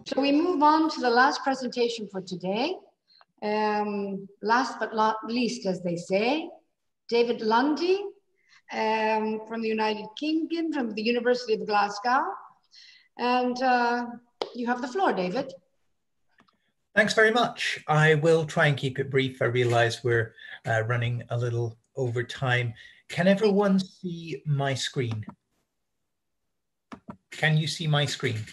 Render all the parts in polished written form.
So we move on to the last presentation for today. Last but not least, as they say, David Lundie from the United Kingdom, from the University of Glasgow. And you have the floor, David. Thanks very much. I will try and keep it brief. I realize we're running a little over time. Can everyone see my screen? Can you see my screen?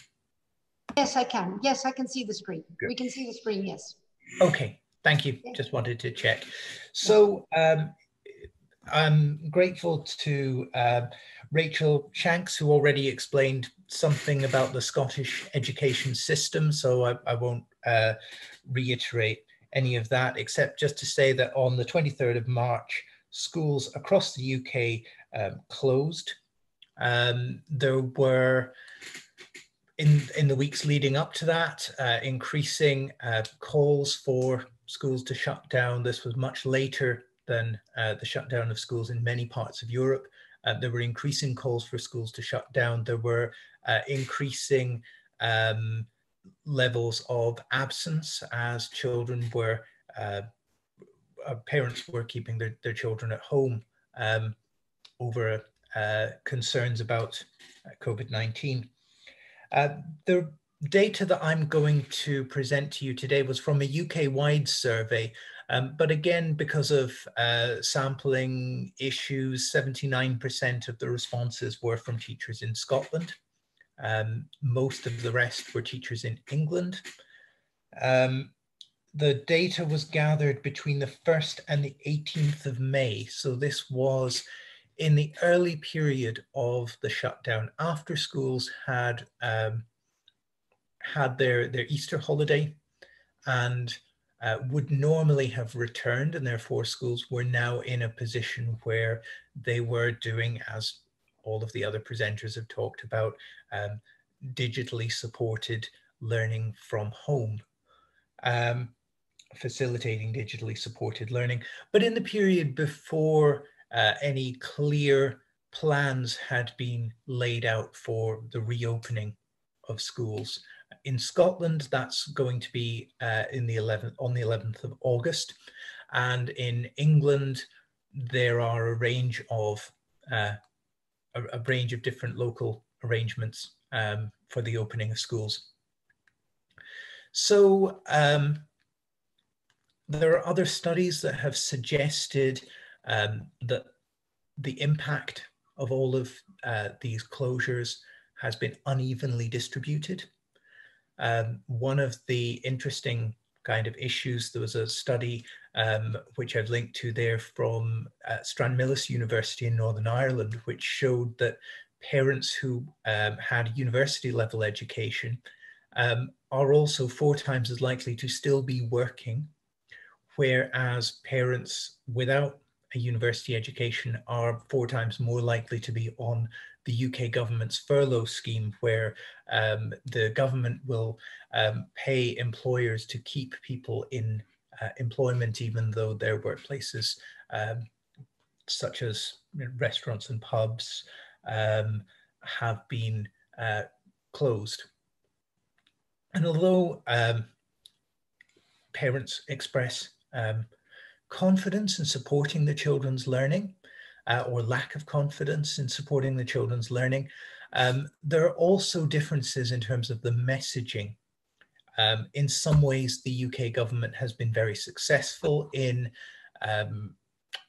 Yes, I can. Yes, I can see the screen. Good. We can see the screen, yes. Okay, thank you. Just wanted to check. So I'm grateful to Rachel Shanks, who already explained something about the Scottish education system, so I won't reiterate any of that, except just to say that on the 23rd of March, schools across the UK closed. There were, in the weeks leading up to that, increasing calls for schools to shut down. This was much later than the shutdown of schools in many parts of Europe. There were increasing calls for schools to shut down. There were increasing levels of absence as children were, parents were keeping their children at home over concerns about COVID-19. The data that I'm going to present to you today was from a UK-wide survey, but again, because of sampling issues, 79% of the responses were from teachers in Scotland. Most of the rest were teachers in England. The data was gathered between the 1st and the 18th of May. So this was in the early period of the shutdown, after schools had had their Easter holiday and would normally have returned, and therefore schools were now in a position where they were doing, as all of the other presenters have talked about, digitally supported learning from home, facilitating digitally supported learning. But in the period before any clear plans had been laid out for the reopening of schools. In Scotland, that's going to be on the 11th of August. And in England, there are a range of different local arrangements for the opening of schools. So there are other studies that have suggested that the impact of all of these closures has been unevenly distributed. One of the interesting kind of issues, there was a study which I've linked to there from Stranmillis University in Northern Ireland, which showed that parents who had university level education are also 4 times as likely to still be working, whereas parents without a university education are 4 times more likely to be on the UK government's furlough scheme, where the government will pay employers to keep people in employment, even though their workplaces, such as restaurants and pubs, have been closed. And although parents express confidence in supporting the children's learning, or lack of confidence in supporting the children's learning, there are also differences in terms of the messaging. In some ways, the UK government has been very successful in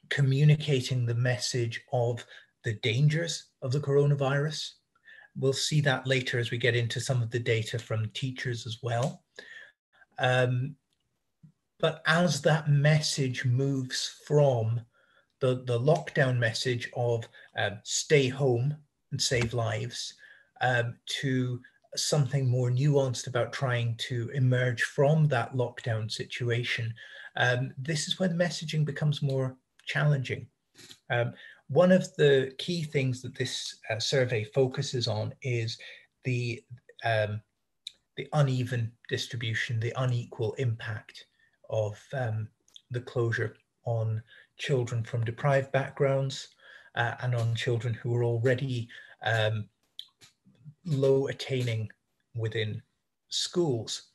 communicating the message of the dangers of the coronavirus. We'll see that later as we get into some of the data from teachers as well. But as that message moves from the lockdown message of stay home and save lives to something more nuanced about trying to emerge from that lockdown situation, this is when messaging becomes more challenging. One of the key things that this survey focuses on is the uneven distribution, the unequal impact of the closure on children from deprived backgrounds and on children who were already low attaining within schools.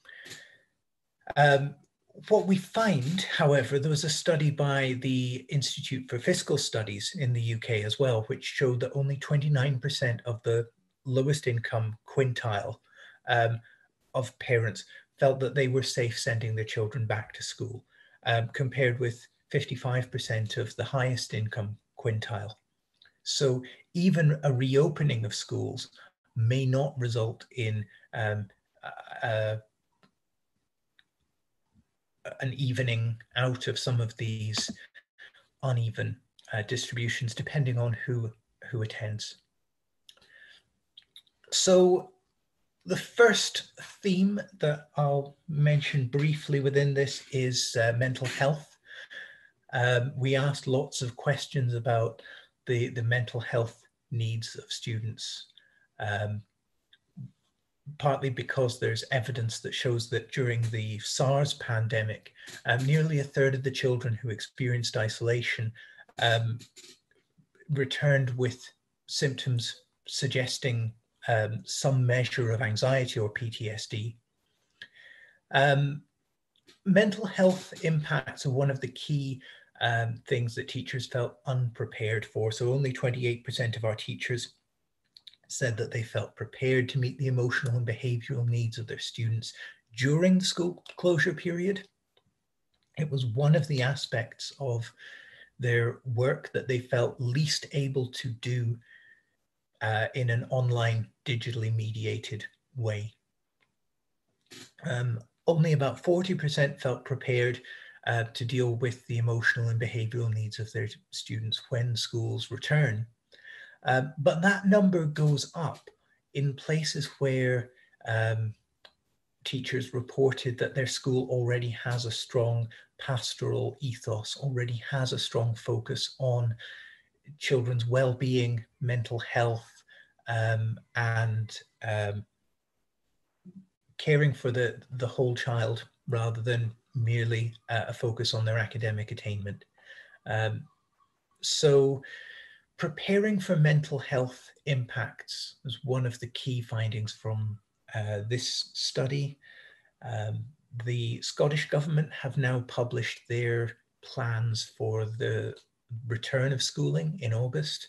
What we find, however, there was a study by the Institute for Fiscal Studies in the UK as well, which showed that only 29% of the lowest income quintile of parents felt that they were safe sending their children back to school, compared with 55% of the highest income quintile. So even a reopening of schools may not result in an evening out of some of these uneven distributions, depending on who attends. So the first theme that I'll mention briefly within this is mental health. We asked lots of questions about the mental health needs of students, partly because there's evidence that shows that during the SARS pandemic, nearly a third of the children who experienced isolation returned with symptoms suggesting some measure of anxiety or PTSD. Mental health impacts are one of the key things that teachers felt unprepared for. So only 28% of our teachers said that they felt prepared to meet the emotional and behavioral needs of their students during the school closure period. It was one of the aspects of their work that they felt least able to do in an online, digitally mediated way. Only about 40% felt prepared to deal with the emotional and behavioral needs of their students when schools return. But that number goes up in places where teachers reported that their school already has a strong pastoral ethos, already has a strong focus on children's well-being, mental health, and caring for the whole child rather than merely a focus on their academic attainment. So preparing for mental health impacts was one of the key findings from this study. The Scottish Government have now published their plans for the return of schooling in August.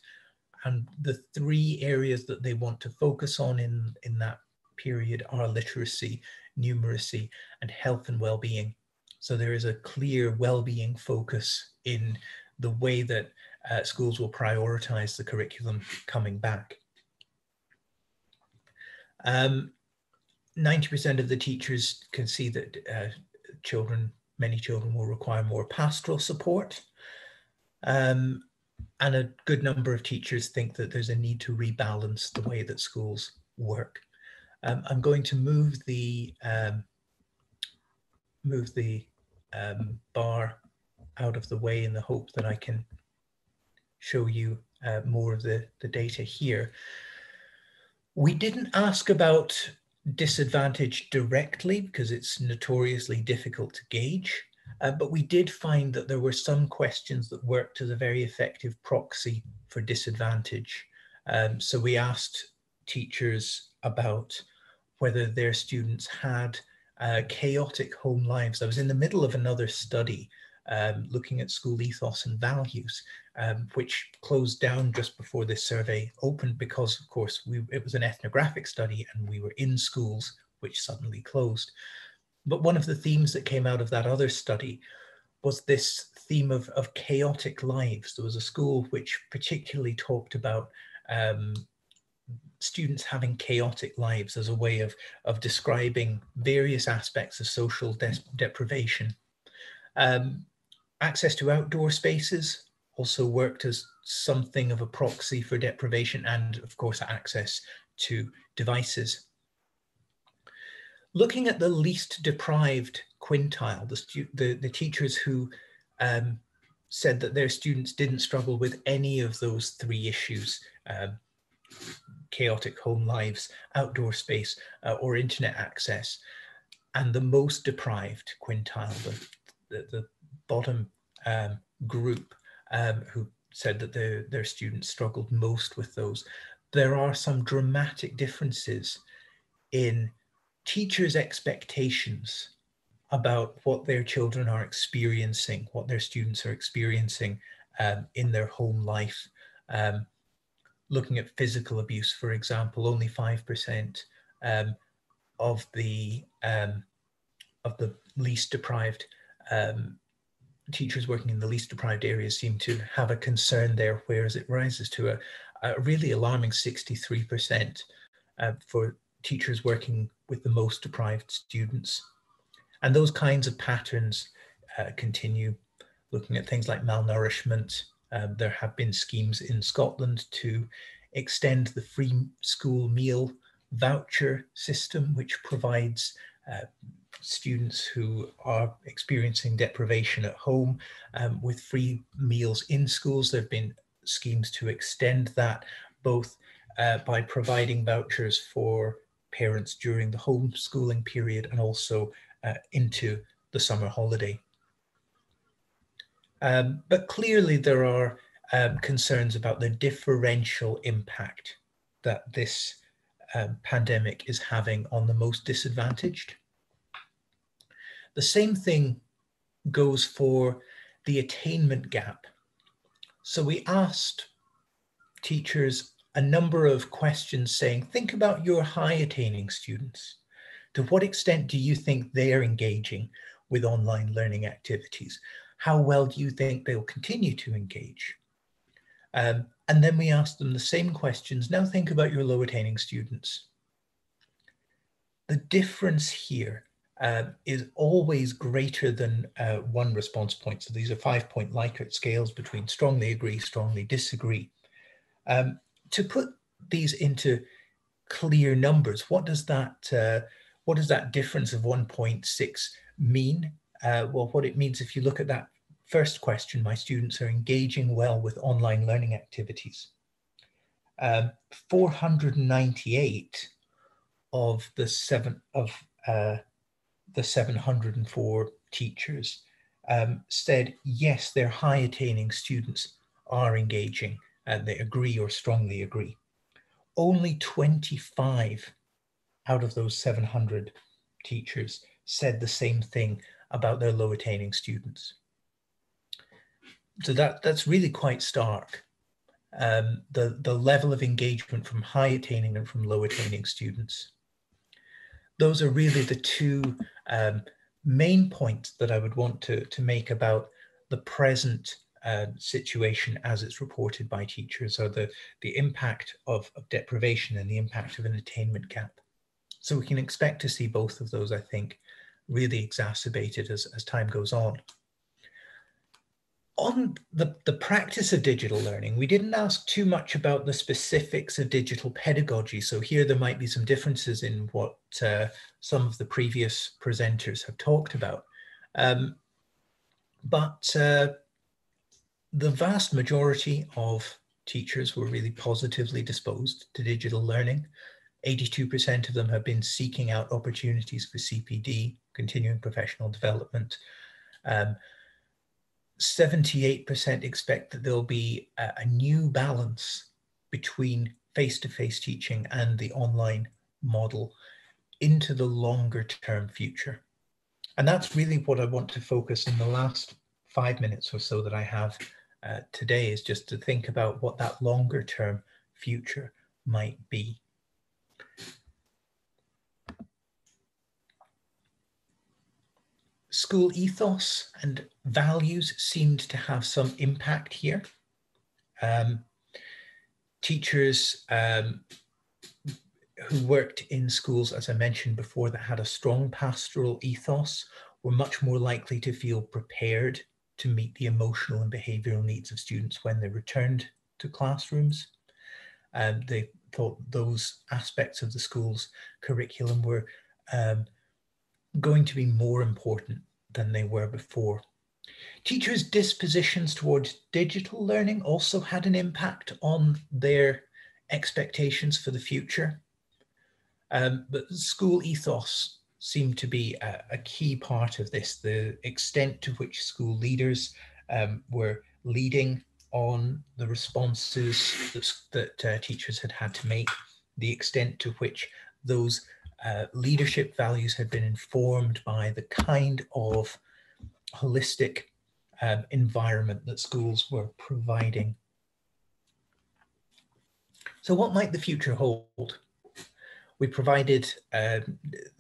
And the three areas that they want to focus on in that period are literacy, numeracy, and health and well-being. So there is a clear well-being focus in the way that schools will prioritize the curriculum coming back. 90% of the teachers can see that many children will require more pastoral support. And a good number of teachers think that there's a need to rebalance the way that schools work. I'm going to move the bar out of the way in the hope that I can show you more of the data here. We didn't ask about disadvantage directly because it's notoriously difficult to gauge, but we did find that there were some questions that worked as a very effective proxy for disadvantage. So we asked teachers about whether their students had chaotic home lives. I was in the middle of another study looking at school ethos and values, which closed down just before this survey opened because, of course, it was an ethnographic study and we were in schools which suddenly closed. But one of the themes that came out of that other study was this theme of chaotic lives. There was a school which particularly talked about students having chaotic lives as a way of describing various aspects of social deprivation. Access to outdoor spaces also worked as something of a proxy for deprivation, and of course access to devices. Looking at the least deprived quintile, the teachers who said that their students didn't struggle with any of those three issues, chaotic home lives, outdoor space, or internet access, and the most deprived quintile, the bottom group who said that their students struggled most with those. There are some dramatic differences in teachers' expectations about what their children are experiencing, what their students are experiencing in their home life. Looking at physical abuse, for example, only 5% of the least deprived teachers working in the least deprived areas seem to have a concern there, whereas it rises to a really alarming 63% for teachers working with the most deprived students. And those kinds of patterns continue. Looking at things like malnourishment, there have been schemes in Scotland to extend the free school meal voucher system, which provides students who are experiencing deprivation at home with free meals in schools. There have been schemes to extend that, both by providing vouchers for parents during the homeschooling period and also into the summer holiday. But clearly there are concerns about the differential impact that this pandemic is having on the most disadvantaged. The same thing goes for the attainment gap. So we asked teachers a number of questions saying, think about your high attaining students. To what extent do you think they're engaging with online learning activities? How well do you think they'll continue to engage? And then we asked them the same questions. Now think about your low attaining students. The difference here is always greater than one response point. So these are 5-point Likert scales between strongly agree, strongly disagree. To put these into clear numbers, what does that difference of 1.6 mean? Well, what it means, if you look at that first question, my students are engaging well with online learning activities. 498 of the 704 teachers said yes, their high attaining students are engaging, and they agree or strongly agree. Only 25 out of those 700 teachers said the same thing about their low attaining students. So that's really quite stark. The level of engagement from high attaining and from low attaining students. Those are really the two main points that I would want to make about the present situation as it's reported by teachers, or the impact of deprivation and the impact of an attainment gap. So we can expect to see both of those, I think, really exacerbated as time goes on. On the practice of digital learning, we didn't ask too much about the specifics of digital pedagogy. So here there might be some differences in what some of the previous presenters have talked about. But the vast majority of teachers were really positively disposed to digital learning. 82% of them have been seeking out opportunities for CPD, continuing professional development. 78% expect that there'll be a new balance between face-to-face teaching and the online model into the longer term future. And that's really what I want to focus in the last 5 minutes or so that I have today, is just to think about what that longer term future might be. School ethos and values seemed to have some impact here. Teachers who worked in schools, as I mentioned before, that had a strong pastoral ethos were much more likely to feel prepared to meet the emotional and behavioural needs of students when they returned to classrooms. They thought those aspects of the school's curriculum were going to be more important than they were before. Teachers' dispositions towards digital learning also had an impact on their expectations for the future. But school ethos seemed to be a key part of this. The extent to which school leaders were leading on the responses that teachers had to make, the extent to which those leadership values had been informed by the kind of holistic environment that schools were providing. So what might the future hold? We provided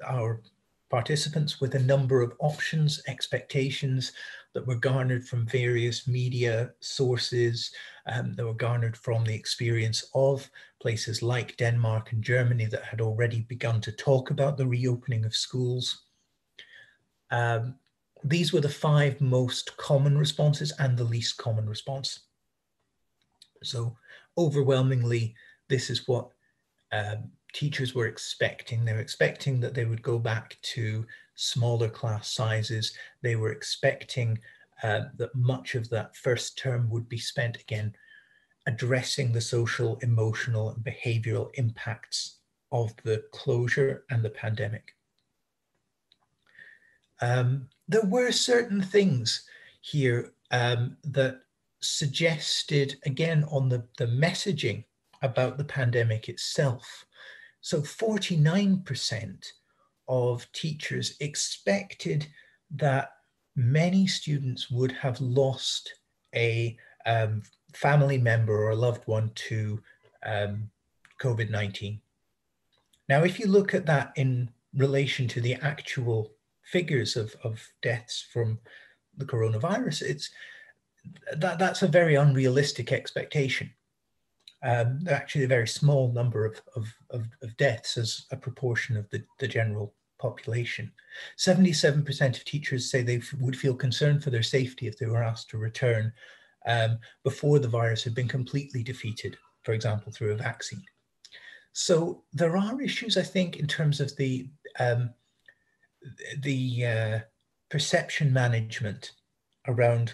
our participants with a number of options, expectations that were garnered from various media sources, that were garnered from the experience of places like Denmark and Germany that had already begun to talk about the reopening of schools. These were the 5 most common responses and the least common response. So overwhelmingly, this is what teachers were expecting. They were expecting that they would go back to smaller class sizes. They were expecting that much of that first term would be spent again addressing the social, emotional, and behavioral impacts of the closure and the pandemic. There were certain things here that suggested, again, on the messaging about the pandemic itself. So 49% of teachers expected that many students would have lost a family member or a loved one to COVID-19. Now, if you look at that in relation to the actual figures of deaths from the coronavirus, that's a very unrealistic expectation. Actually a very small number of deaths as a proportion of the general population. 77% of teachers say they would feel concerned for their safety if they were asked to return before the virus had been completely defeated, for example, through a vaccine. So there are issues, I think, in terms of the perception management around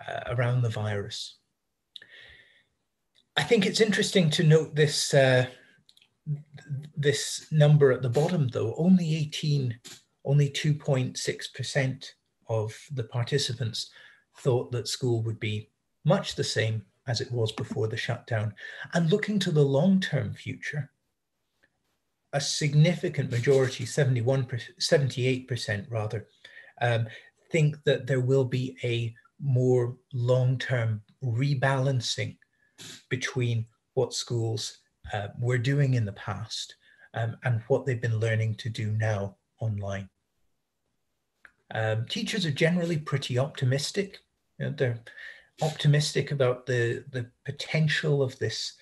the virus. I think it's interesting to note this this number at the bottom, though. Only 2.6% of the participants thought that school would be much the same as it was before the shutdown. And looking to the long-term future, a significant majority, 78% rather, think that there will be a more long-term rebalancing between what schools were doing in the past and what they've been learning to do now online. Teachers are generally pretty optimistic. You know, they're optimistic about the potential of this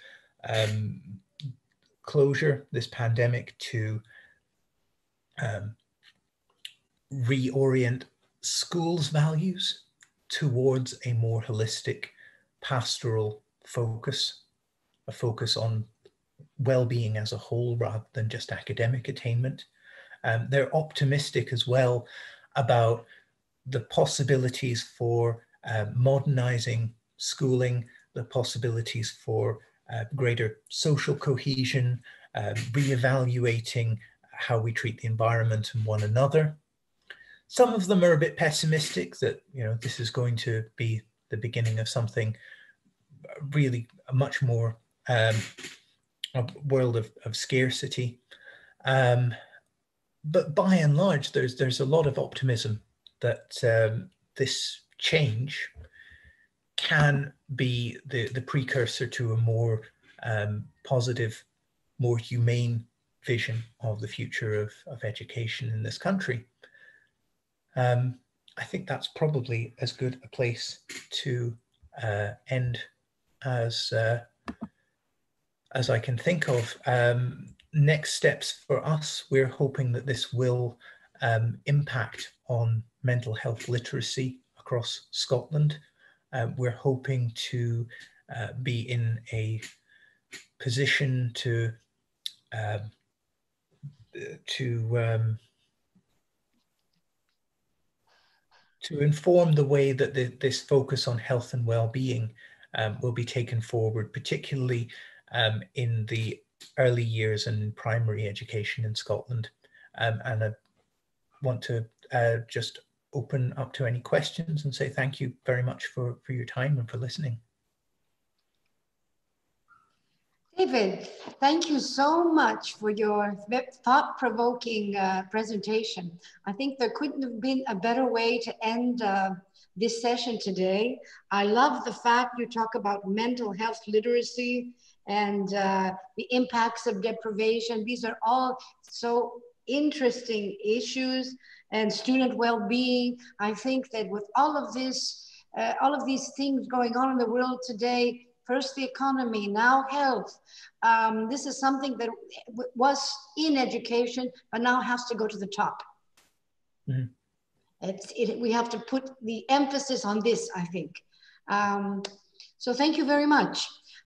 closure, this pandemic, to reorient schools' values towards a more holistic pastoral focus, a focus on well-being as a whole rather than just academic attainment. They're optimistic as well about the possibilities for modernizing schooling, the possibilities for greater social cohesion, reevaluating how we treat the environment and one another. Some of them are a bit pessimistic that, you know, this is going to be the beginning of something really much more a world of scarcity. But by and large, there's a lot of optimism that this change can be the precursor to a more positive, more humane vision of the future of education in this country. I think that's probably as good a place to end as I can think of. Next steps for us, we're hoping that this will impact on mental health literacy across Scotland. We're hoping to be in a position to inform the way that this focus on health and well-being will be taken forward, particularly in the early years and primary education in Scotland. And I want to just open up to any questions and say thank you very much for your time and for listening. David, thank you so much for your thought-provoking presentation. I think there couldn't have been a better way to end this session today. I love the fact you talk about mental health literacy and the impacts of deprivation. These are all so interesting issues, and student well-being. I think that with all of this, all of these things going on in the world today, first the economy, now health. This is something that was in education, but now has to go to the top. Mm-hmm. We have to put the emphasis on this, I think. So thank you very much.